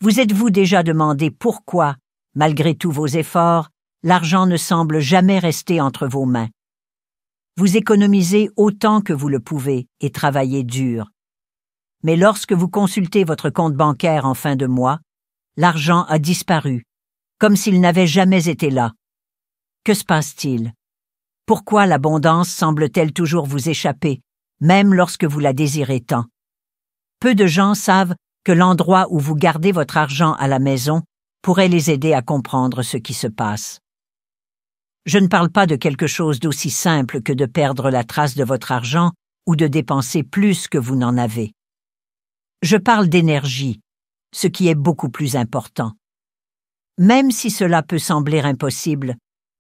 Vous êtes-vous déjà demandé pourquoi, malgré tous vos efforts, l'argent ne semble jamais rester entre vos mains? Vous économisez autant que vous le pouvez et travaillez dur. Mais lorsque vous consultez votre compte bancaire en fin de mois, l'argent a disparu, comme s'il n'avait jamais été là. Que se passe-t-il? Pourquoi l'abondance semble-t-elle toujours vous échapper, même lorsque vous la désirez tant? Peu de gens savent que l'endroit où vous gardez votre argent à la maison pourrait les aider à comprendre ce qui se passe. Je ne parle pas de quelque chose d'aussi simple que de perdre la trace de votre argent ou de dépenser plus que vous n'en avez. Je parle d'énergie, ce qui est beaucoup plus important. Même si cela peut sembler impossible,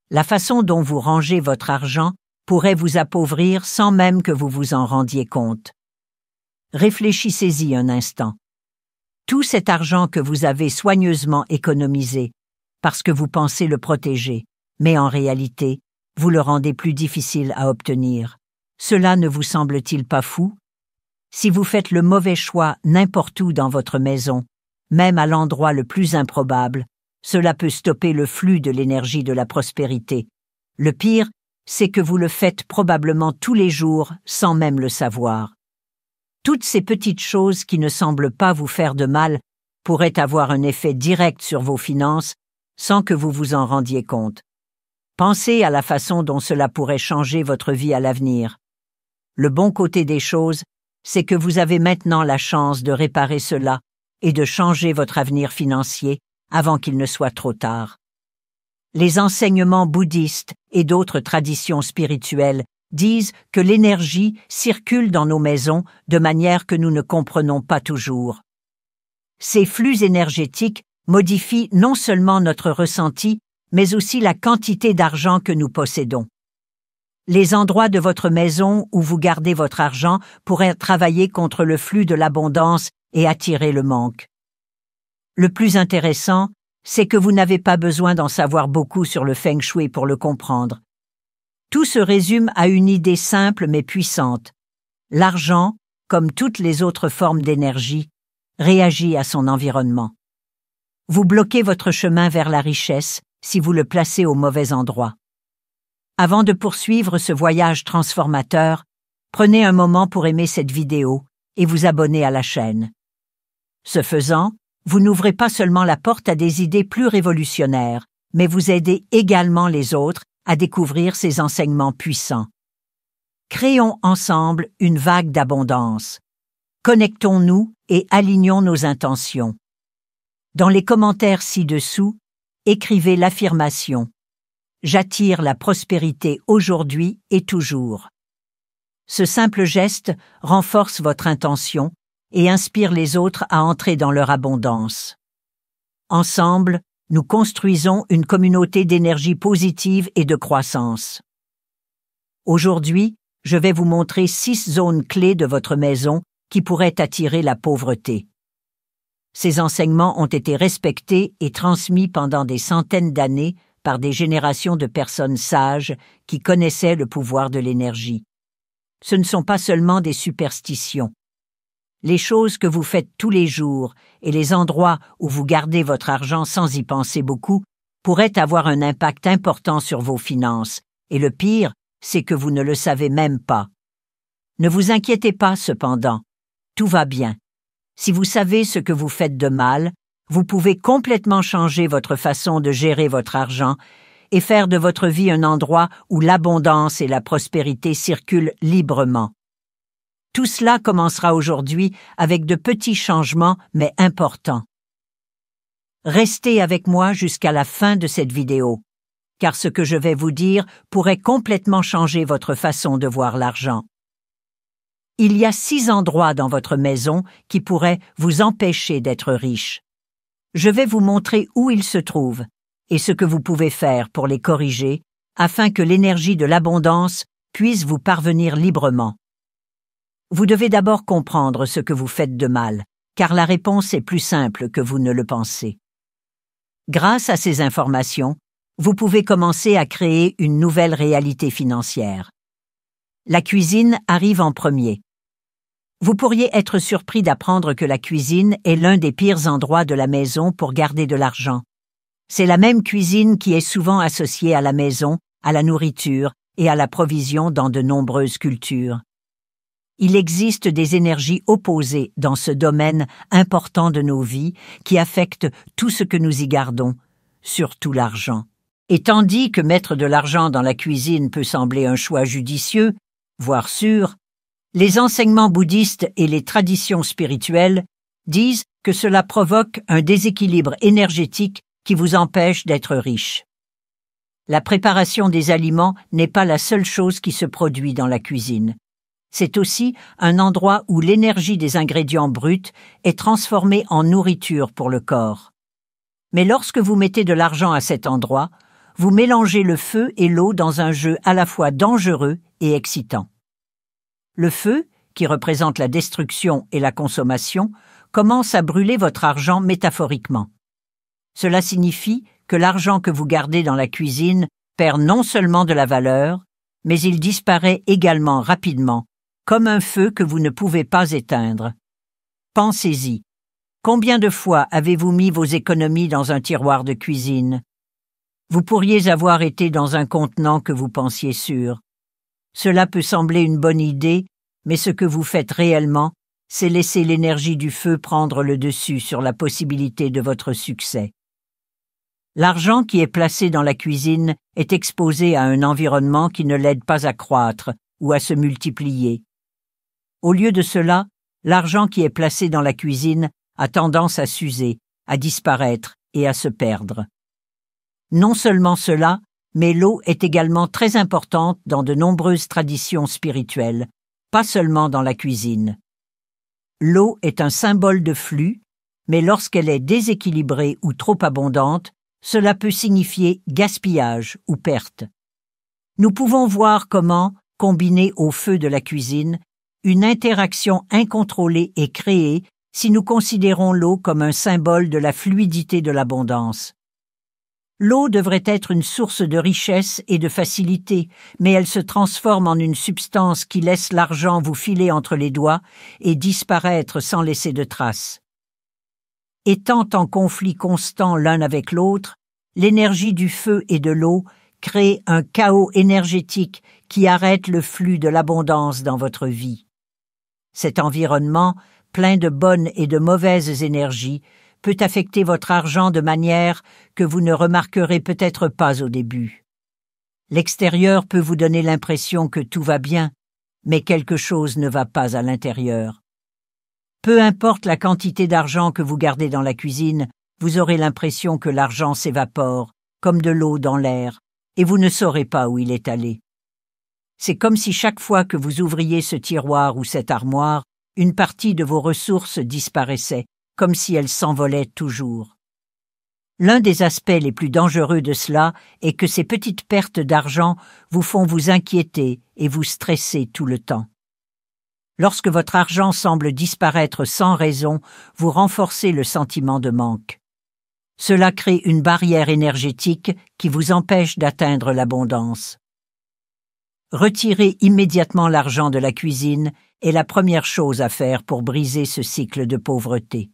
la façon dont vous rangez votre argent pourrait vous appauvrir sans même que vous vous en rendiez compte. Réfléchissez-y un instant. Tout cet argent que vous avez soigneusement économisé, parce que vous pensez le protéger, mais en réalité, vous le rendez plus difficile à obtenir. Cela ne vous semble-t-il pas fou? Si vous faites le mauvais choix n'importe où dans votre maison, même à l'endroit le plus improbable, cela peut stopper le flux de l'énergie de la prospérité. Le pire, c'est que vous le faites probablement tous les jours sans même le savoir. Toutes ces petites choses qui ne semblent pas vous faire de mal pourraient avoir un effet direct sur vos finances sans que vous vous en rendiez compte. Pensez à la façon dont cela pourrait changer votre vie à l'avenir. Le bon côté des choses, c'est que vous avez maintenant la chance de réparer cela et de changer votre avenir financier avant qu'il ne soit trop tard. Les enseignements bouddhistes et d'autres traditions spirituelles disent que l'énergie circule dans nos maisons de manière que nous ne comprenons pas toujours. Ces flux énergétiques modifient non seulement notre ressenti, mais aussi la quantité d'argent que nous possédons. Les endroits de votre maison où vous gardez votre argent pourraient travailler contre le flux de l'abondance et attirer le manque. Le plus intéressant, c'est que vous n'avez pas besoin d'en savoir beaucoup sur le feng shui pour le comprendre. Tout se résume à une idée simple mais puissante. L'argent, comme toutes les autres formes d'énergie, réagit à son environnement. Vous bloquez votre chemin vers la richesse si vous le placez au mauvais endroit. Avant de poursuivre ce voyage transformateur, prenez un moment pour aimer cette vidéo et vous abonner à la chaîne. Ce faisant, vous n'ouvrez pas seulement la porte à des idées plus révolutionnaires, mais vous aidez également les autres à découvrir ces enseignements puissants. Créons ensemble une vague d'abondance. Connectons-nous et alignons nos intentions. Dans les commentaires ci-dessous, écrivez l'affirmation « J'attire la prospérité aujourd'hui et toujours ». Ce simple geste renforce votre intention et inspire les autres à entrer dans leur abondance. Ensemble, nous construisons une communauté d'énergie positive et de croissance. Aujourd'hui, je vais vous montrer 6 zones clés de votre maison qui pourraient attirer la pauvreté. Ces enseignements ont été respectés et transmis pendant des centaines d'années par des générations de personnes sages qui connaissaient le pouvoir de l'énergie. Ce ne sont pas seulement des superstitions. Les choses que vous faites tous les jours et les endroits où vous gardez votre argent sans y penser beaucoup pourraient avoir un impact important sur vos finances, et le pire, c'est que vous ne le savez même pas. Ne vous inquiétez pas cependant, tout va bien. Si vous savez ce que vous faites de mal, vous pouvez complètement changer votre façon de gérer votre argent et faire de votre vie un endroit où l'abondance et la prospérité circulent librement. Tout cela commencera aujourd'hui avec de petits changements mais importants. Restez avec moi jusqu'à la fin de cette vidéo, car ce que je vais vous dire pourrait complètement changer votre façon de voir l'argent. Il y a 6 endroits dans votre maison qui pourraient vous empêcher d'être riche. Je vais vous montrer où ils se trouvent et ce que vous pouvez faire pour les corriger afin que l'énergie de l'abondance puisse vous parvenir librement. Vous devez d'abord comprendre ce que vous faites de mal, car la réponse est plus simple que vous ne le pensez. Grâce à ces informations, vous pouvez commencer à créer une nouvelle réalité financière. La cuisine arrive en premier. Vous pourriez être surpris d'apprendre que la cuisine est l'un des pires endroits de la maison pour garder de l'argent. C'est la même cuisine qui est souvent associée à la maison, à la nourriture et à la provision dans de nombreuses cultures. Il existe des énergies opposées dans ce domaine important de nos vies qui affectent tout ce que nous y gardons, surtout l'argent. Et tandis que mettre de l'argent dans la cuisine peut sembler un choix judicieux, voire sûr, les enseignements bouddhistes et les traditions spirituelles disent que cela provoque un déséquilibre énergétique qui vous empêche d'être riche. La préparation des aliments n'est pas la seule chose qui se produit dans la cuisine. C'est aussi un endroit où l'énergie des ingrédients bruts est transformée en nourriture pour le corps. Mais lorsque vous mettez de l'argent à cet endroit, vous mélangez le feu et l'eau dans un jeu à la fois dangereux et excitant. Le feu, qui représente la destruction et la consommation, commence à brûler votre argent métaphoriquement. Cela signifie que l'argent que vous gardez dans la cuisine perd non seulement de la valeur, mais il disparaît également rapidement, comme un feu que vous ne pouvez pas éteindre. Pensez-y. Combien de fois avez-vous mis vos économies dans un tiroir de cuisine? Vous pourriez avoir été dans un contenant que vous pensiez sûr. Cela peut sembler une bonne idée, mais ce que vous faites réellement, c'est laisser l'énergie du feu prendre le dessus sur la possibilité de votre succès. L'argent qui est placé dans la cuisine est exposé à un environnement qui ne l'aide pas à croître ou à se multiplier. Au lieu de cela, l'argent qui est placé dans la cuisine a tendance à s'user, à disparaître et à se perdre. Non seulement cela, mais l'eau est également très importante dans de nombreuses traditions spirituelles, pas seulement dans la cuisine. L'eau est un symbole de flux, mais lorsqu'elle est déséquilibrée ou trop abondante, cela peut signifier gaspillage ou perte. Nous pouvons voir comment, combinée au feu de la cuisine, une interaction incontrôlée est créée si nous considérons l'eau comme un symbole de la fluidité de l'abondance. L'eau devrait être une source de richesse et de facilité, mais elle se transforme en une substance qui laisse l'argent vous filer entre les doigts et disparaître sans laisser de traces. Étant en conflit constant l'un avec l'autre, l'énergie du feu et de l'eau crée un chaos énergétique qui arrête le flux de l'abondance dans votre vie. Cet environnement, plein de bonnes et de mauvaises énergies, peut affecter votre argent de manière que vous ne remarquerez peut-être pas au début. L'extérieur peut vous donner l'impression que tout va bien, mais quelque chose ne va pas à l'intérieur. Peu importe la quantité d'argent que vous gardez dans la cuisine, vous aurez l'impression que l'argent s'évapore, comme de l'eau dans l'air, et vous ne saurez pas où il est allé. C'est comme si chaque fois que vous ouvriez ce tiroir ou cette armoire, une partie de vos ressources disparaissait, comme si elles s'envolaient toujours. L'un des aspects les plus dangereux de cela est que ces petites pertes d'argent vous font vous inquiéter et vous stresser tout le temps. Lorsque votre argent semble disparaître sans raison, vous renforcez le sentiment de manque. Cela crée une barrière énergétique qui vous empêche d'atteindre l'abondance. Retirer immédiatement l'argent de la cuisine est la première chose à faire pour briser ce cycle de pauvreté.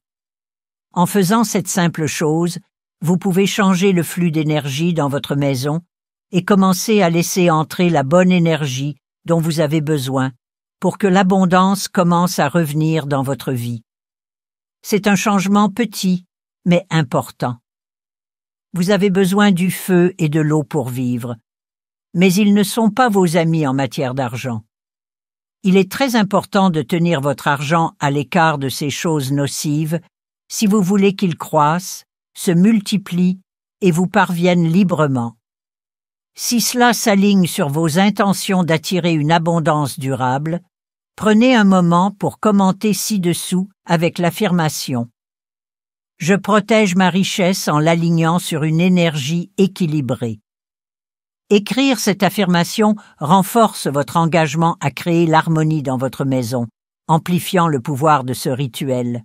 En faisant cette simple chose, vous pouvez changer le flux d'énergie dans votre maison et commencer à laisser entrer la bonne énergie dont vous avez besoin pour que l'abondance commence à revenir dans votre vie. C'est un changement petit, mais important. Vous avez besoin du feu et de l'eau pour vivre, mais ils ne sont pas vos amis en matière d'argent. Il est très important de tenir votre argent à l'écart de ces choses nocives si vous voulez qu'il croisse, se multiplie et vous parvienne librement. Si cela s'aligne sur vos intentions d'attirer une abondance durable, prenez un moment pour commenter ci-dessous avec l'affirmation « Je protège ma richesse en l'alignant sur une énergie équilibrée ». Écrire cette affirmation renforce votre engagement à créer l'harmonie dans votre maison, amplifiant le pouvoir de ce rituel.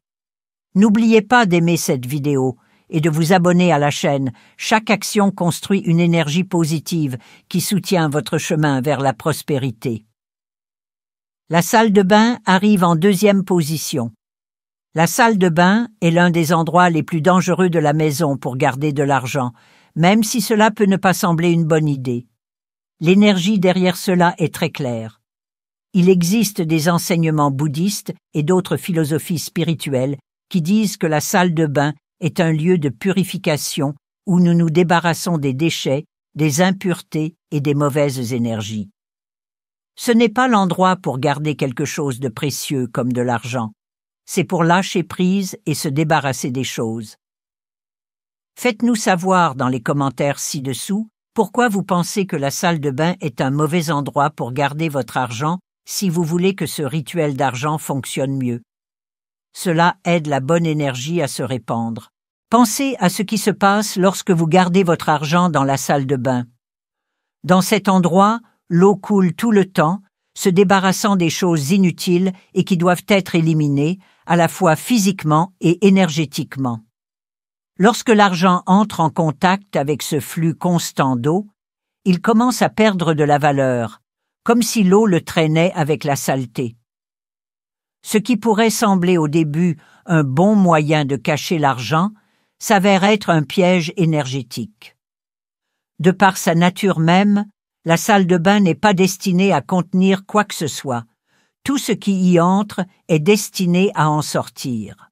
N'oubliez pas d'aimer cette vidéo et de vous abonner à la chaîne. Chaque action construit une énergie positive qui soutient votre chemin vers la prospérité. La salle de bain arrive en deuxième position. La salle de bain est l'un des endroits les plus dangereux de la maison pour garder de l'argent, même si cela peut ne pas sembler une bonne idée. L'énergie derrière cela est très claire. Il existe des enseignements bouddhistes et d'autres philosophies spirituelles qui disent que la salle de bain est un lieu de purification où nous nous débarrassons des déchets, des impuretés et des mauvaises énergies. Ce n'est pas l'endroit pour garder quelque chose de précieux comme de l'argent. C'est pour lâcher prise et se débarrasser des choses. Faites-nous savoir dans les commentaires ci-dessous pourquoi vous pensez que la salle de bain est un mauvais endroit pour garder votre argent si vous voulez que ce rituel d'argent fonctionne mieux. Cela aide la bonne énergie à se répandre. Pensez à ce qui se passe lorsque vous gardez votre argent dans la salle de bain. Dans cet endroit, l'eau coule tout le temps, se débarrassant des choses inutiles et qui doivent être éliminées, à la fois physiquement et énergétiquement. Lorsque l'argent entre en contact avec ce flux constant d'eau, il commence à perdre de la valeur, comme si l'eau le traînait avec la saleté. Ce qui pourrait sembler au début un bon moyen de cacher l'argent s'avère être un piège énergétique. De par sa nature même, la salle de bain n'est pas destinée à contenir quoi que ce soit. Tout ce qui y entre est destiné à en sortir.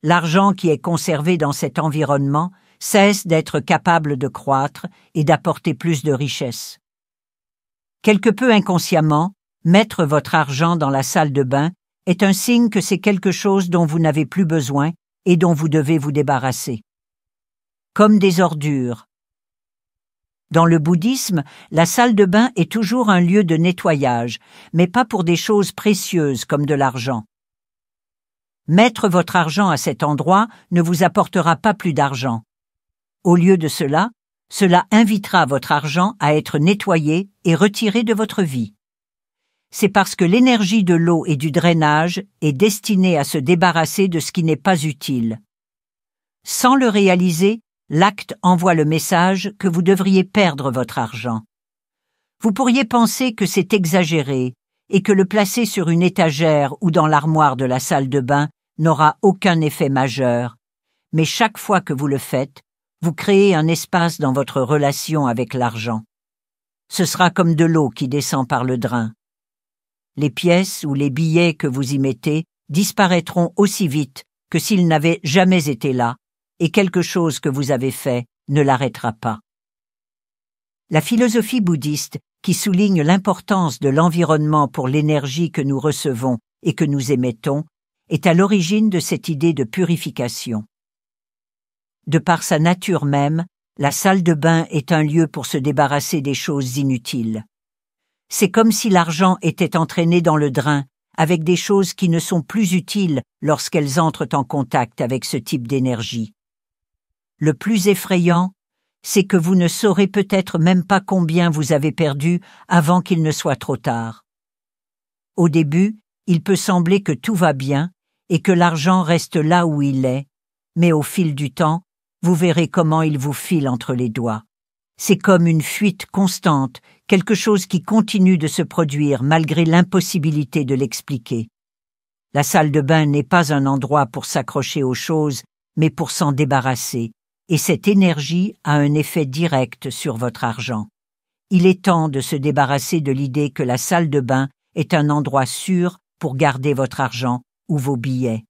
L'argent qui est conservé dans cet environnement cesse d'être capable de croître et d'apporter plus de richesse. Quelque peu inconsciemment, mettre votre argent dans la salle de bain est un signe que c'est quelque chose dont vous n'avez plus besoin et dont vous devez vous débarrasser. Comme des ordures. Dans le bouddhisme, la salle de bain est toujours un lieu de nettoyage, mais pas pour des choses précieuses comme de l'argent. Mettre votre argent à cet endroit ne vous apportera pas plus d'argent. Au lieu de cela, cela invitera votre argent à être nettoyé et retiré de votre vie. C'est parce que l'énergie de l'eau et du drainage est destinée à se débarrasser de ce qui n'est pas utile. Sans le réaliser, l'acte envoie le message que vous devriez perdre votre argent. Vous pourriez penser que c'est exagéré et que le placer sur une étagère ou dans l'armoire de la salle de bain n'aura aucun effet majeur, mais chaque fois que vous le faites, vous créez un espace dans votre relation avec l'argent. Ce sera comme de l'eau qui descend par le drain. Les pièces ou les billets que vous y mettez disparaîtront aussi vite que s'ils n'avaient jamais été là, et quelque chose que vous avez fait ne l'arrêtera pas. La philosophie bouddhiste, qui souligne l'importance de l'environnement pour l'énergie que nous recevons et que nous émettons, est à l'origine de cette idée de purification. De par sa nature même, la salle de bain est un lieu pour se débarrasser des choses inutiles. C'est comme si l'argent était entraîné dans le drain avec des choses qui ne sont plus utiles lorsqu'elles entrent en contact avec ce type d'énergie. Le plus effrayant, c'est que vous ne saurez peut-être même pas combien vous avez perdu avant qu'il ne soit trop tard. Au début, il peut sembler que tout va bien et que l'argent reste là où il est, mais au fil du temps, vous verrez comment il vous file entre les doigts. C'est comme une fuite constante, quelque chose qui continue de se produire malgré l'impossibilité de l'expliquer. La salle de bain n'est pas un endroit pour s'accrocher aux choses, mais pour s'en débarrasser, et cette énergie a un effet direct sur votre argent. Il est temps de se débarrasser de l'idée que la salle de bain est un endroit sûr pour garder votre argent ou vos billets.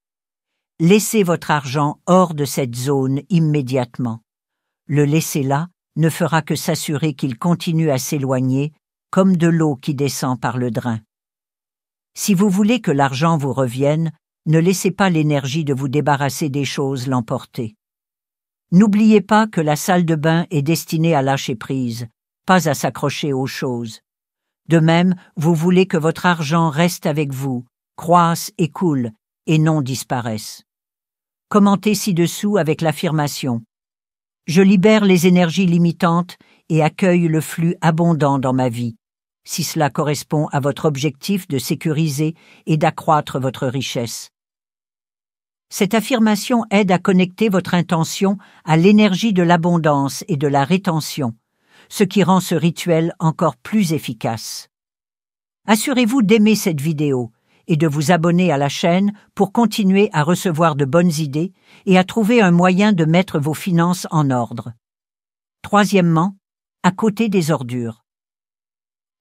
Laissez votre argent hors de cette zone immédiatement. Le laisser là ne fera que s'assurer qu'il continue à s'éloigner, comme de l'eau qui descend par le drain. Si vous voulez que l'argent vous revienne, ne laissez pas l'énergie de vous débarrasser des choses l'emporter. N'oubliez pas que la salle de bain est destinée à lâcher prise, pas à s'accrocher aux choses. De même, vous voulez que votre argent reste avec vous, croisse et coule, et non disparaisse. Commentez ci-dessous avec l'affirmation « Je libère les énergies limitantes et accueille le flux abondant dans ma vie », si cela correspond à votre objectif de sécuriser et d'accroître votre richesse. Cette affirmation aide à connecter votre intention à l'énergie de l'abondance et de la rétention, ce qui rend ce rituel encore plus efficace. Assurez-vous d'aimer cette vidéo et de vous abonner à la chaîne pour continuer à recevoir de bonnes idées et à trouver un moyen de mettre vos finances en ordre. Troisièmement, à côté des ordures.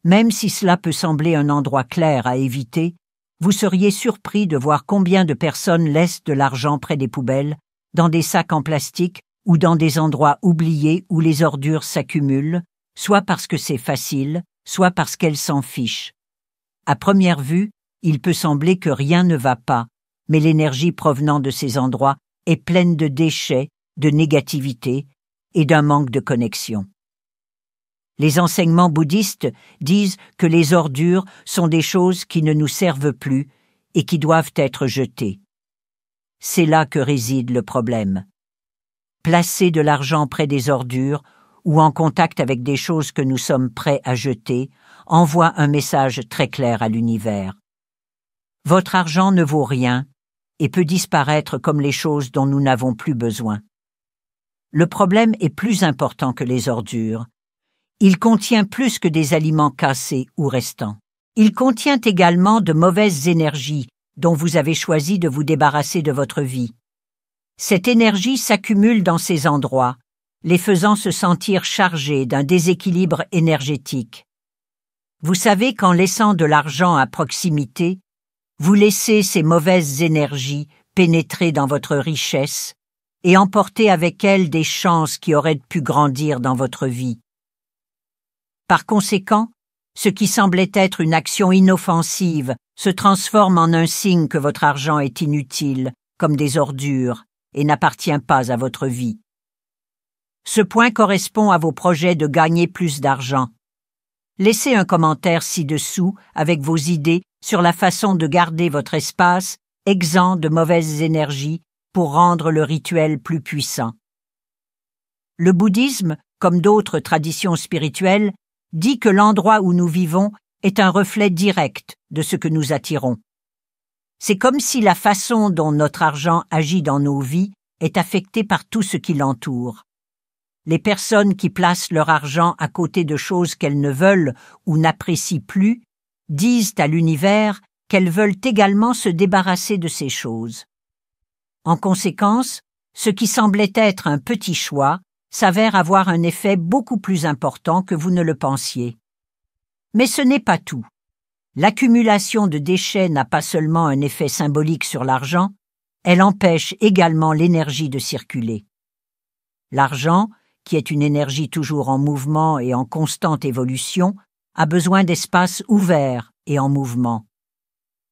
Même si cela peut sembler un endroit clair à éviter, vous seriez surpris de voir combien de personnes laissent de l'argent près des poubelles, dans des sacs en plastique ou dans des endroits oubliés où les ordures s'accumulent, soit parce que c'est facile, soit parce qu'elles s'en fichent. À première vue, il peut sembler que rien ne va pas, mais l'énergie provenant de ces endroits est pleine de déchets, de négativité et d'un manque de connexion. Les enseignements bouddhistes disent que les ordures sont des choses qui ne nous servent plus et qui doivent être jetées. C'est là que réside le problème. Placer de l'argent près des ordures ou en contact avec des choses que nous sommes prêts à jeter envoie un message très clair à l'univers. Votre argent ne vaut rien et peut disparaître comme les choses dont nous n'avons plus besoin. Le problème est plus important que les ordures. Il contient plus que des aliments cassés ou restants. Il contient également de mauvaises énergies dont vous avez choisi de vous débarrasser de votre vie. Cette énergie s'accumule dans ces endroits, les faisant se sentir chargés d'un déséquilibre énergétique. Vous savez qu'en laissant de l'argent à proximité, vous laissez ces mauvaises énergies pénétrer dans votre richesse et emporter avec elles des chances qui auraient pu grandir dans votre vie. Par conséquent, ce qui semblait être une action inoffensive se transforme en un signe que votre argent est inutile, comme des ordures, et n'appartient pas à votre vie. Ce point correspond à vos projets de gagner plus d'argent. Laissez un commentaire ci-dessous avec vos idées sur la façon de garder votre espace exempt de mauvaises énergies pour rendre le rituel plus puissant. Le bouddhisme, comme d'autres traditions spirituelles, dit que l'endroit où nous vivons est un reflet direct de ce que nous attirons. C'est comme si la façon dont notre argent agit dans nos vies est affectée par tout ce qui l'entoure. Les personnes qui placent leur argent à côté de choses qu'elles ne veulent ou n'apprécient plus disent à l'univers qu'elles veulent également se débarrasser de ces choses. En conséquence, ce qui semblait être un petit choix s'avère avoir un effet beaucoup plus important que vous ne le pensiez. Mais ce n'est pas tout. L'accumulation de déchets n'a pas seulement un effet symbolique sur l'argent, elle empêche également l'énergie de circuler. L'argent, qui est une énergie toujours en mouvement et en constante évolution, a besoin d'espaces ouverts et en mouvement.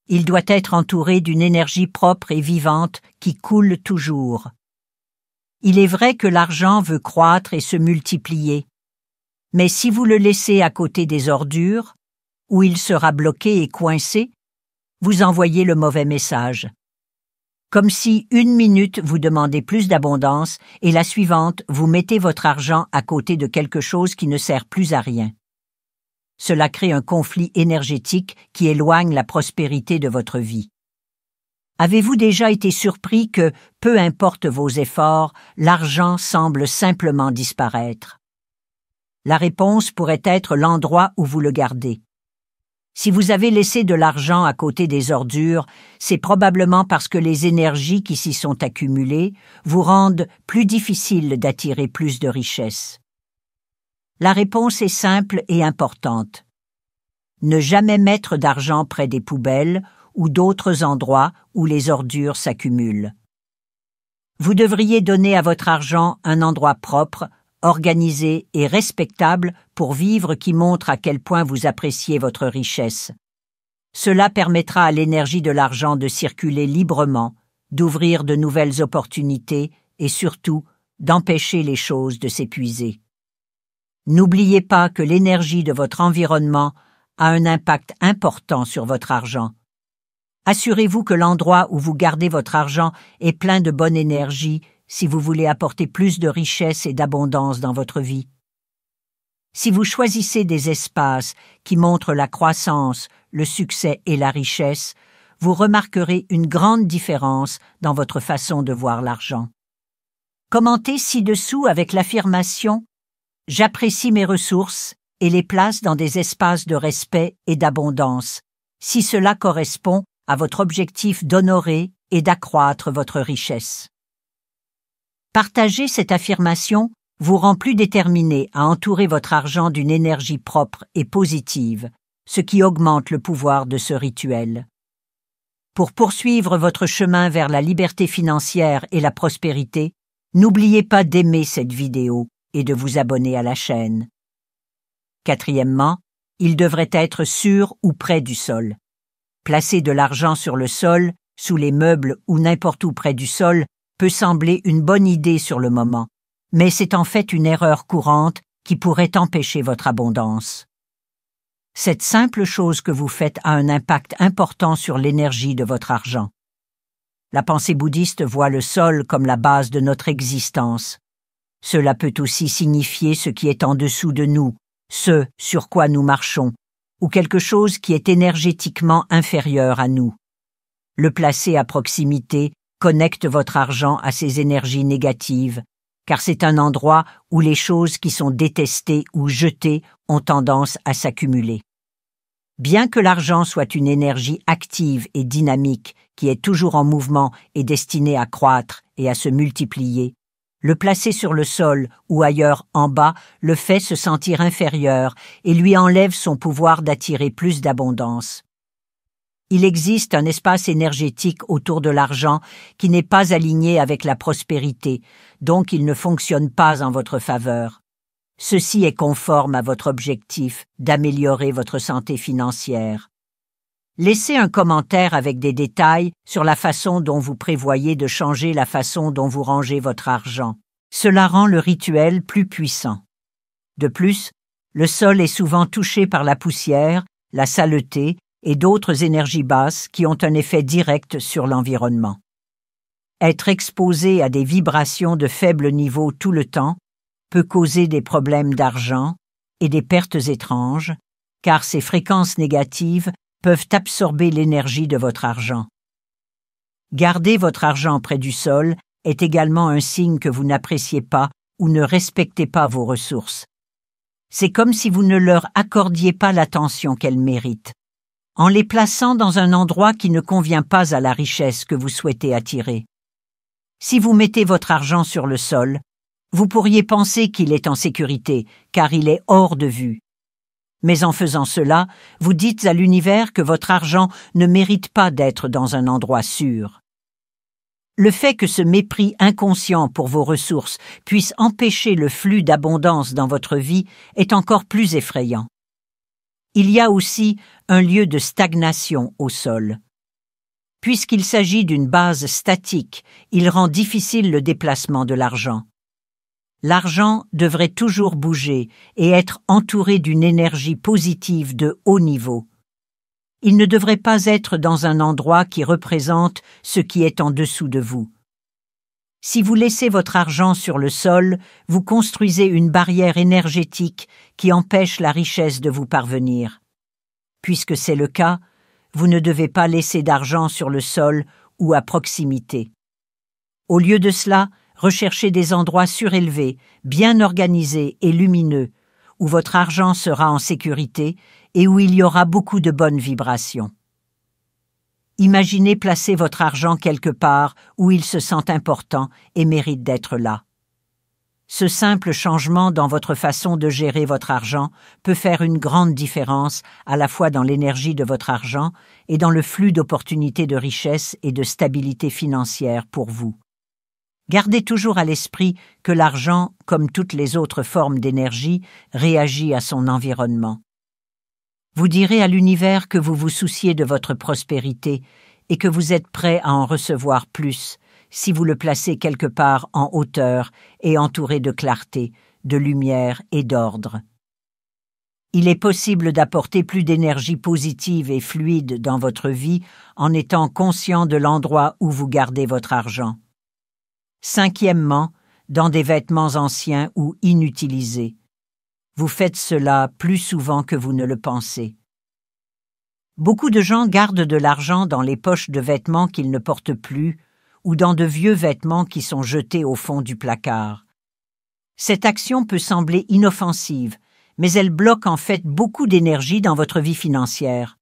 Il doit être entouré d'une énergie propre et vivante qui coule toujours. Il est vrai que l'argent veut croître et se multiplier, mais si vous le laissez à côté des ordures, où il sera bloqué et coincé, vous envoyez le mauvais message. Comme si une minute vous demandez plus d'abondance et la suivante vous mettez votre argent à côté de quelque chose qui ne sert plus à rien. Cela crée un conflit énergétique qui éloigne la prospérité de votre vie. Avez-vous déjà été surpris que, peu importe vos efforts, l'argent semble simplement disparaître? La réponse pourrait être l'endroit où vous le gardez. Si vous avez laissé de l'argent à côté des ordures, c'est probablement parce que les énergies qui s'y sont accumulées vous rendent plus difficile d'attirer plus de richesses. La réponse est simple et importante. Ne jamais mettre d'argent près des poubelles ou d'autres endroits où les ordures s'accumulent. Vous devriez donner à votre argent un endroit propre, organisé et respectable pour vivre qui montre à quel point vous appréciez votre richesse. Cela permettra à l'énergie de l'argent de circuler librement, d'ouvrir de nouvelles opportunités et surtout d'empêcher les choses de s'épuiser. N'oubliez pas que l'énergie de votre environnement a un impact important sur votre argent. Assurez-vous que l'endroit où vous gardez votre argent est plein de bonne énergie si vous voulez apporter plus de richesse et d'abondance dans votre vie. Si vous choisissez des espaces qui montrent la croissance, le succès et la richesse, vous remarquerez une grande différence dans votre façon de voir l'argent. Commentez ci-dessous avec l'affirmation « J'apprécie mes ressources et les place dans des espaces de respect et d'abondance, si cela correspond à votre objectif d'honorer et d'accroître votre richesse. Partager cette affirmation vous rend plus déterminé à entourer votre argent d'une énergie propre et positive, ce qui augmente le pouvoir de ce rituel. Pour poursuivre votre chemin vers la liberté financière et la prospérité, n'oubliez pas d'aimer cette vidéo et de vous abonner à la chaîne. Quatrièmement, il devrait être sur ou près du sol. Placer de l'argent sur le sol, sous les meubles ou n'importe où près du sol peut sembler une bonne idée sur le moment, mais c'est en fait une erreur courante qui pourrait empêcher votre abondance. Cette simple chose que vous faites a un impact important sur l'énergie de votre argent. La pensée bouddhiste voit le sol comme la base de notre existence. Cela peut aussi signifier ce qui est en dessous de nous, ce sur quoi nous marchons, ou quelque chose qui est énergétiquement inférieur à nous. Le placer à proximité connecte votre argent à ces énergies négatives, car c'est un endroit où les choses qui sont détestées ou jetées ont tendance à s'accumuler. Bien que l'argent soit une énergie active et dynamique qui est toujours en mouvement et destinée à croître et à se multiplier, le placer sur le sol ou ailleurs en bas le fait se sentir inférieur et lui enlève son pouvoir d'attirer plus d'abondance. Il existe un espace énergétique autour de l'argent qui n'est pas aligné avec la prospérité, donc il ne fonctionne pas en votre faveur. Ceci est conforme à votre objectif d'améliorer votre santé financière. Laissez un commentaire avec des détails sur la façon dont vous prévoyez de changer la façon dont vous rangez votre argent. Cela rend le rituel plus puissant. De plus, le sol est souvent touché par la poussière, la saleté et d'autres énergies basses qui ont un effet direct sur l'environnement. Être exposé à des vibrations de faible niveau tout le temps peut causer des problèmes d'argent et des pertes étranges, car ces fréquences négatives peuvent absorber l'énergie de votre argent. Garder votre argent près du sol est également un signe que vous n'appréciez pas ou ne respectez pas vos ressources. C'est comme si vous ne leur accordiez pas l'attention qu'elles méritent, en les plaçant dans un endroit qui ne convient pas à la richesse que vous souhaitez attirer. Si vous mettez votre argent sur le sol, vous pourriez penser qu'il est en sécurité, car il est hors de vue. Mais en faisant cela, vous dites à l'univers que votre argent ne mérite pas d'être dans un endroit sûr. Le fait que ce mépris inconscient pour vos ressources puisse empêcher le flux d'abondance dans votre vie est encore plus effrayant. Il y a aussi un lieu de stagnation au sol. Puisqu'il s'agit d'une base statique, il rend difficile le déplacement de l'argent. L'argent devrait toujours bouger et être entouré d'une énergie positive de haut niveau. Il ne devrait pas être dans un endroit qui représente ce qui est en dessous de vous. Si vous laissez votre argent sur le sol, vous construisez une barrière énergétique qui empêche la richesse de vous parvenir. Puisque c'est le cas, vous ne devez pas laisser d'argent sur le sol ou à proximité. Au lieu de cela, recherchez des endroits surélevés, bien organisés et lumineux, où votre argent sera en sécurité et où il y aura beaucoup de bonnes vibrations. Imaginez placer votre argent quelque part où il se sent important et mérite d'être là. Ce simple changement dans votre façon de gérer votre argent peut faire une grande différence à la fois dans l'énergie de votre argent et dans le flux d'opportunités de richesse et de stabilité financière pour vous. Gardez toujours à l'esprit que l'argent, comme toutes les autres formes d'énergie, réagit à son environnement. Vous direz à l'univers que vous vous souciez de votre prospérité et que vous êtes prêt à en recevoir plus si vous le placez quelque part en hauteur et entouré de clarté, de lumière et d'ordre. Il est possible d'apporter plus d'énergie positive et fluide dans votre vie en étant conscient de l'endroit où vous gardez votre argent. Cinquièmement, dans des vêtements anciens ou inutilisés. Vous faites cela plus souvent que vous ne le pensez. Beaucoup de gens gardent de l'argent dans les poches de vêtements qu'ils ne portent plus ou dans de vieux vêtements qui sont jetés au fond du placard. Cette action peut sembler inoffensive, mais elles bloquent en fait beaucoup d'énergie dans votre vie financière.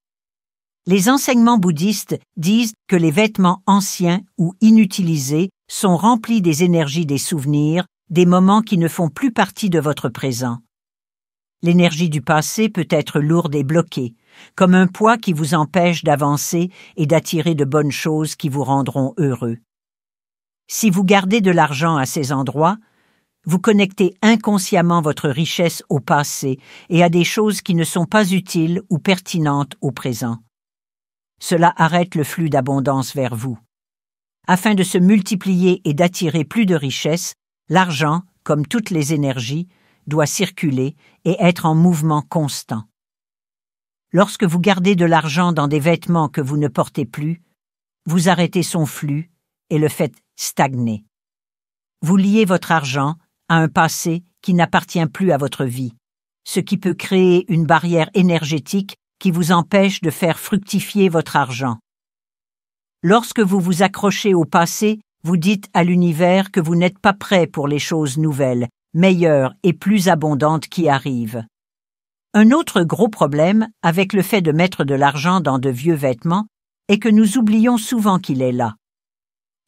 Les enseignements bouddhistes disent que les vêtements anciens ou inutilisés sont remplis des énergies des souvenirs, des moments qui ne font plus partie de votre présent. L'énergie du passé peut être lourde et bloquée, comme un poids qui vous empêche d'avancer et d'attirer de bonnes choses qui vous rendront heureux. Si vous gardez de l'argent à ces endroits, vous connectez inconsciemment votre richesse au passé et à des choses qui ne sont pas utiles ou pertinentes au présent. Cela arrête le flux d'abondance vers vous. Afin de se multiplier et d'attirer plus de richesses, l'argent, comme toutes les énergies, doit circuler et être en mouvement constant. Lorsque vous gardez de l'argent dans des vêtements que vous ne portez plus, vous arrêtez son flux et le faites stagner. Vous liez votre argent à un passé qui n'appartient plus à votre vie, ce qui peut créer une barrière énergétique qui vous empêche de faire fructifier votre argent. Lorsque vous vous accrochez au passé, vous dites à l'univers que vous n'êtes pas prêt pour les choses nouvelles, meilleures et plus abondantes qui arrivent. Un autre gros problème avec le fait de mettre de l'argent dans de vieux vêtements est que nous oublions souvent qu'il est là.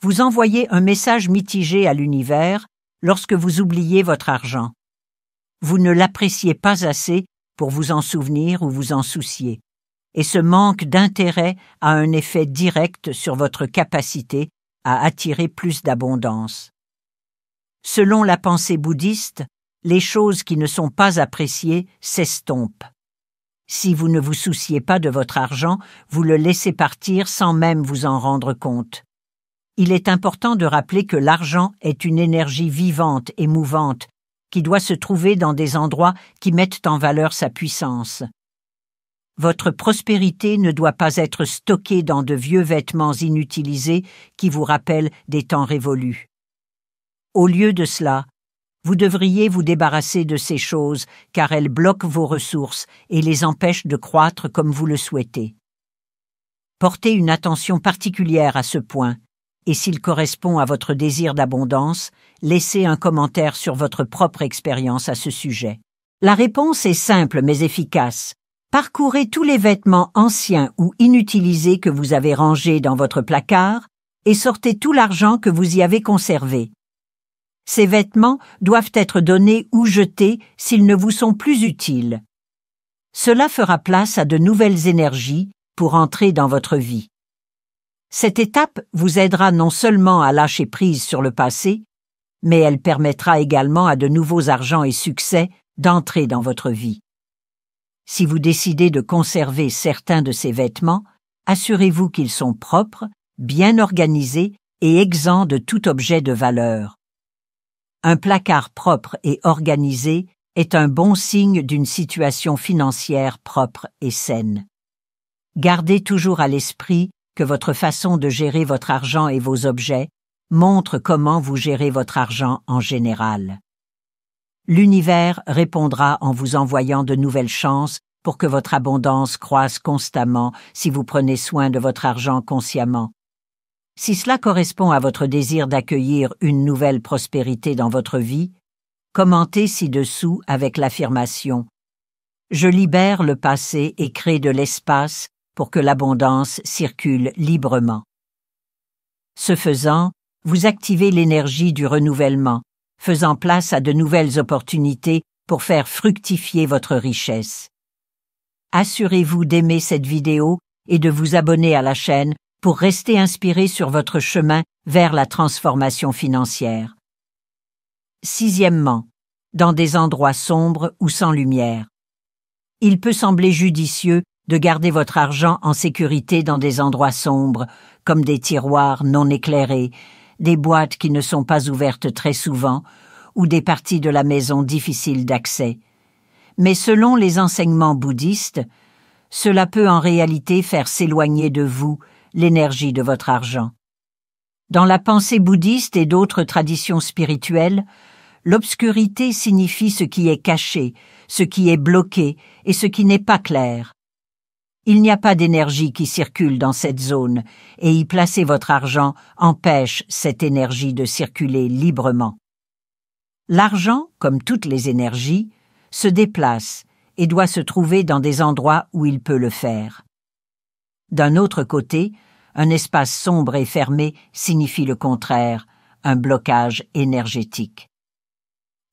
Vous envoyez un message mitigé à l'univers lorsque vous oubliez votre argent. Vous ne l'appréciez pas assez pour vous en souvenir ou vous en soucier, et ce manque d'intérêt a un effet direct sur votre capacité à attirer plus d'abondance. Selon la pensée bouddhiste, les choses qui ne sont pas appréciées s'estompent. Si vous ne vous souciez pas de votre argent, vous le laissez partir sans même vous en rendre compte. Il est important de rappeler que l'argent est une énergie vivante et mouvante qui doit se trouver dans des endroits qui mettent en valeur sa puissance. Votre prospérité ne doit pas être stockée dans de vieux vêtements inutilisés qui vous rappellent des temps révolus. Au lieu de cela, vous devriez vous débarrasser de ces choses car elles bloquent vos ressources et les empêchent de croître comme vous le souhaitez. Portez une attention particulière à ce point, et s'il correspond à votre désir d'abondance, laissez un commentaire sur votre propre expérience à ce sujet. La réponse est simple mais efficace. Parcourez tous les vêtements anciens ou inutilisés que vous avez rangés dans votre placard et sortez tout l'argent que vous y avez conservé. Ces vêtements doivent être donnés ou jetés s'ils ne vous sont plus utiles. Cela fera place à de nouvelles énergies pour entrer dans votre vie. Cette étape vous aidera non seulement à lâcher prise sur le passé, mais elle permettra également à de nouveaux argents et succès d'entrer dans votre vie. Si vous décidez de conserver certains de ces vêtements, assurez-vous qu'ils sont propres, bien organisés et exempts de tout objet de valeur. Un placard propre et organisé est un bon signe d'une situation financière propre et saine. Gardez toujours à l'esprit que votre façon de gérer votre argent et vos objets montre comment vous gérez votre argent en général. L'univers répondra en vous envoyant de nouvelles chances pour que votre abondance croisse constamment si vous prenez soin de votre argent consciemment. Si cela correspond à votre désir d'accueillir une nouvelle prospérité dans votre vie, commentez ci-dessous avec l'affirmation « Je libère le passé et crée de l'espace pour que l'abondance circule librement. » Ce faisant, vous activez l'énergie du renouvellement, faisant place à de nouvelles opportunités pour faire fructifier votre richesse. Assurez-vous d'aimer cette vidéo et de vous abonner à la chaîne pour rester inspiré sur votre chemin vers la transformation financière. Sixièmement, dans des endroits sombres ou sans lumière. Il peut sembler judicieux de garder votre argent en sécurité dans des endroits sombres, comme des tiroirs non éclairés, des boîtes qui ne sont pas ouvertes très souvent, ou des parties de la maison difficiles d'accès. Mais selon les enseignements bouddhistes, cela peut en réalité faire s'éloigner de vous l'énergie de votre argent. Dans la pensée bouddhiste et d'autres traditions spirituelles, l'obscurité signifie ce qui est caché, ce qui est bloqué et ce qui n'est pas clair. Il n'y a pas d'énergie qui circule dans cette zone, et y placer votre argent empêche cette énergie de circuler librement. L'argent, comme toutes les énergies, se déplace et doit se trouver dans des endroits où il peut le faire. D'un autre côté, un espace sombre et fermé signifie le contraire, un blocage énergétique.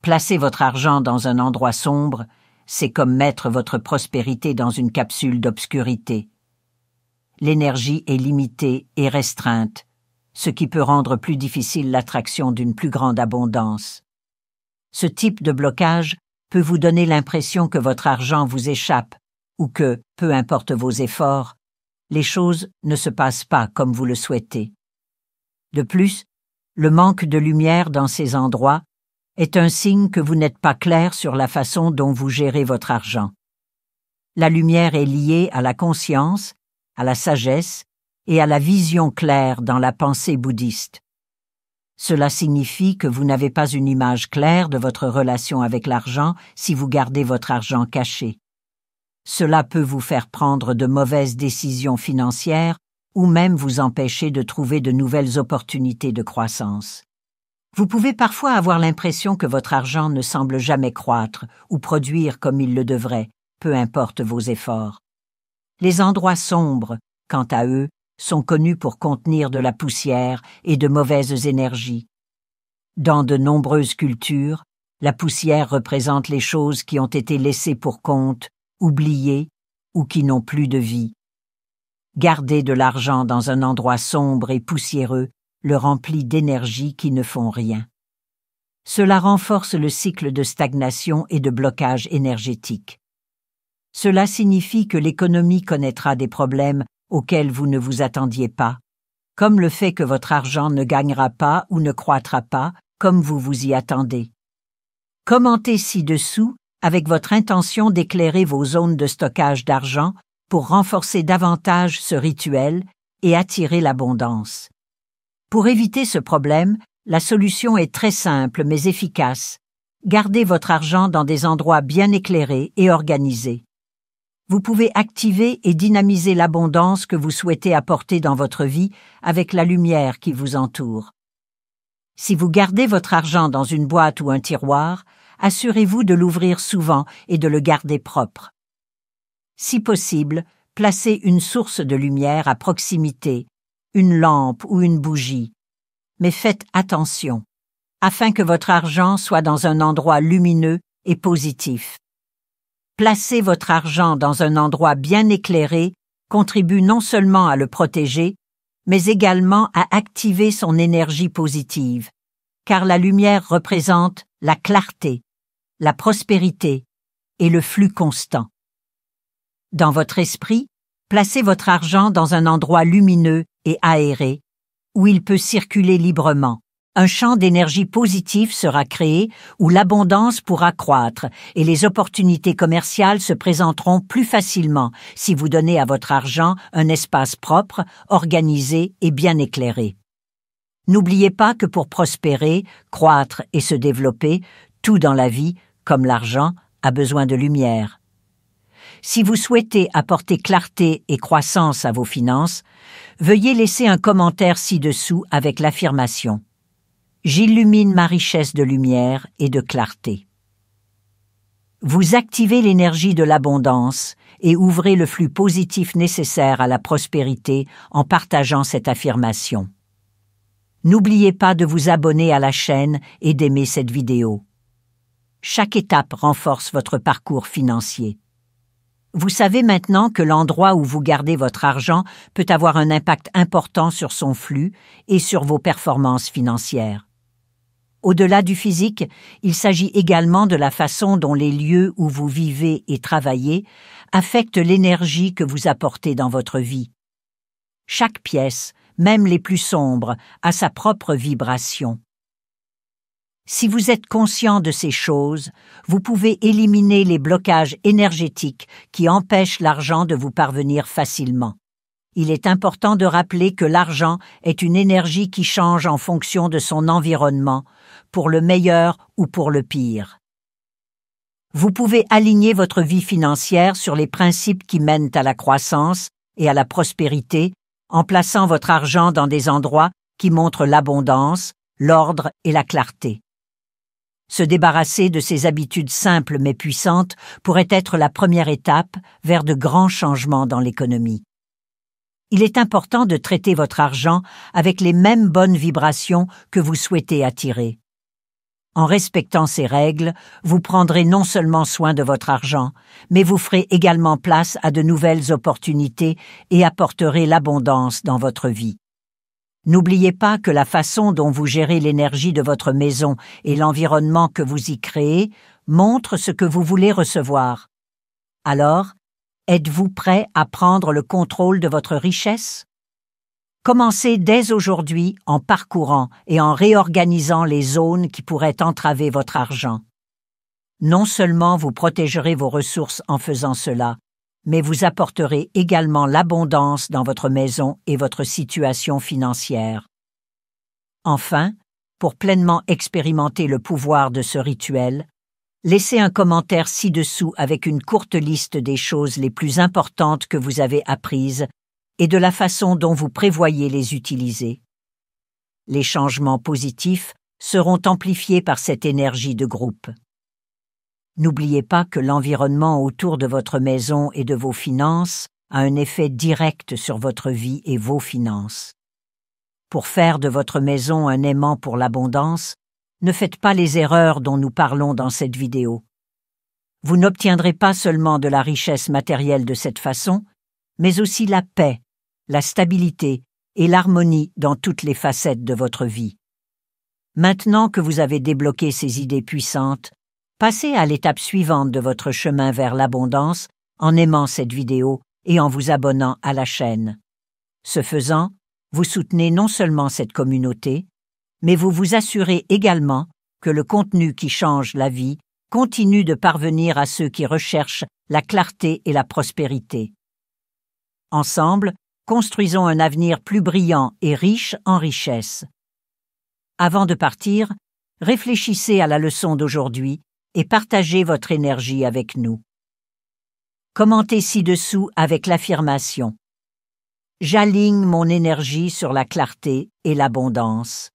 Placer votre argent dans un endroit sombre, c'est comme mettre votre prospérité dans une capsule d'obscurité. L'énergie est limitée et restreinte, ce qui peut rendre plus difficile l'attraction d'une plus grande abondance. Ce type de blocage peut vous donner l'impression que votre argent vous échappe ou que, peu importe vos efforts, les choses ne se passent pas comme vous le souhaitez. De plus, le manque de lumière dans ces endroits est un signe que vous n'êtes pas clair sur la façon dont vous gérez votre argent. La lumière est liée à la conscience, à la sagesse et à la vision claire dans la pensée bouddhiste. Cela signifie que vous n'avez pas une image claire de votre relation avec l'argent si vous gardez votre argent caché. Cela peut vous faire prendre de mauvaises décisions financières ou même vous empêcher de trouver de nouvelles opportunités de croissance. Vous pouvez parfois avoir l'impression que votre argent ne semble jamais croître ou produire comme il le devrait, peu importe vos efforts. Les endroits sombres, quant à eux, sont connus pour contenir de la poussière et de mauvaises énergies. Dans de nombreuses cultures, la poussière représente les choses qui ont été laissées pour compte, oubliées ou qui n'ont plus de vie. Garder de l'argent dans un endroit sombre et poussiéreux le remplit d'énergies qui ne font rien. Cela renforce le cycle de stagnation et de blocage énergétique. Cela signifie que l'économie connaîtra des problèmes auxquels vous ne vous attendiez pas, comme le fait que votre argent ne gagnera pas ou ne croîtra pas comme vous vous y attendez. Commentez ci-dessous avec votre intention d'éclairer vos zones de stockage d'argent pour renforcer davantage ce rituel et attirer l'abondance. Pour éviter ce problème, la solution est très simple mais efficace. Gardez votre argent dans des endroits bien éclairés et organisés. Vous pouvez activer et dynamiser l'abondance que vous souhaitez apporter dans votre vie avec la lumière qui vous entoure. Si vous gardez votre argent dans une boîte ou un tiroir, assurez-vous de l'ouvrir souvent et de le garder propre. Si possible, placez une source de lumière à proximité, une lampe ou une bougie. Mais faites attention, afin que votre argent soit dans un endroit lumineux et positif. Placer votre argent dans un endroit bien éclairé contribue non seulement à le protéger, mais également à activer son énergie positive, car la lumière représente la clarté, la prospérité et le flux constant. Dans votre esprit, placez votre argent dans un endroit lumineux et aéré, où il peut circuler librement. Un champ d'énergie positive sera créé où l'abondance pourra croître et les opportunités commerciales se présenteront plus facilement si vous donnez à votre argent un espace propre, organisé et bien éclairé. N'oubliez pas que pour prospérer, croître et se développer, tout dans la vie, comme l'argent, a besoin de lumière. Si vous souhaitez apporter clarté et croissance à vos finances, veuillez laisser un commentaire ci-dessous avec l'affirmation « J'illumine ma richesse de lumière et de clarté ». Vous activez l'énergie de l'abondance et ouvrez le flux positif nécessaire à la prospérité en partageant cette affirmation. N'oubliez pas de vous abonner à la chaîne et d'aimer cette vidéo. Chaque étape renforce votre parcours financier. Vous savez maintenant que l'endroit où vous gardez votre argent peut avoir un impact important sur son flux et sur vos performances financières. Au-delà du physique, il s'agit également de la façon dont les lieux où vous vivez et travaillez affectent l'énergie que vous apportez dans votre vie. Chaque pièce, même les plus sombres, a sa propre vibration. Si vous êtes conscient de ces choses, vous pouvez éliminer les blocages énergétiques qui empêchent l'argent de vous parvenir facilement. Il est important de rappeler que l'argent est une énergie qui change en fonction de son environnement, pour le meilleur ou pour le pire. Vous pouvez aligner votre vie financière sur les principes qui mènent à la croissance et à la prospérité en plaçant votre argent dans des endroits qui montrent l'abondance, l'ordre et la clarté. Se débarrasser de ces habitudes simples mais puissantes pourrait être la première étape vers de grands changements dans l'économie. Il est important de traiter votre argent avec les mêmes bonnes vibrations que vous souhaitez attirer. En respectant ces règles, vous prendrez non seulement soin de votre argent, mais vous ferez également place à de nouvelles opportunités et apporterez l'abondance dans votre vie. N'oubliez pas que la façon dont vous gérez l'énergie de votre maison et l'environnement que vous y créez montrent ce que vous voulez recevoir. Alors, êtes-vous prêt à prendre le contrôle de votre richesse? Commencez dès aujourd'hui en parcourant et en réorganisant les zones qui pourraient entraver votre argent. Non seulement vous protégerez vos ressources en faisant cela, mais vous apporterez également l'abondance dans votre maison et votre situation financière. Enfin, pour pleinement expérimenter le pouvoir de ce rituel, laissez un commentaire ci-dessous avec une courte liste des choses les plus importantes que vous avez apprises et de la façon dont vous prévoyez les utiliser. Les changements positifs seront amplifiés par cette énergie de groupe. N'oubliez pas que l'environnement autour de votre maison et de vos finances a un effet direct sur votre vie et vos finances. Pour faire de votre maison un aimant pour l'abondance, ne faites pas les erreurs dont nous parlons dans cette vidéo. Vous n'obtiendrez pas seulement de la richesse matérielle de cette façon, mais aussi la paix, la stabilité et l'harmonie dans toutes les facettes de votre vie. Maintenant que vous avez débloqué ces idées puissantes, passez à l'étape suivante de votre chemin vers l'abondance en aimant cette vidéo et en vous abonnant à la chaîne. Ce faisant, vous soutenez non seulement cette communauté, mais vous vous assurez également que le contenu qui change la vie continue de parvenir à ceux qui recherchent la clarté et la prospérité. Ensemble, construisons un avenir plus brillant et riche en richesses. Avant de partir, réfléchissez à la leçon d'aujourd'hui et partagez votre énergie avec nous. Commentez ci-dessous avec l'affirmation « J'aligne mon énergie sur la clarté et l'abondance ».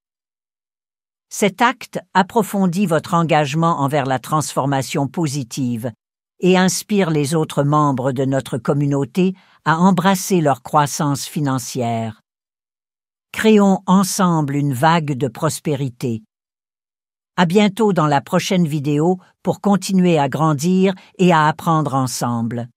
Cet acte approfondit votre engagement envers la transformation positive et inspire les autres membres de notre communauté à embrasser leur croissance financière. Créons ensemble une vague de prospérité. À bientôt dans la prochaine vidéo pour continuer à grandir et à apprendre ensemble.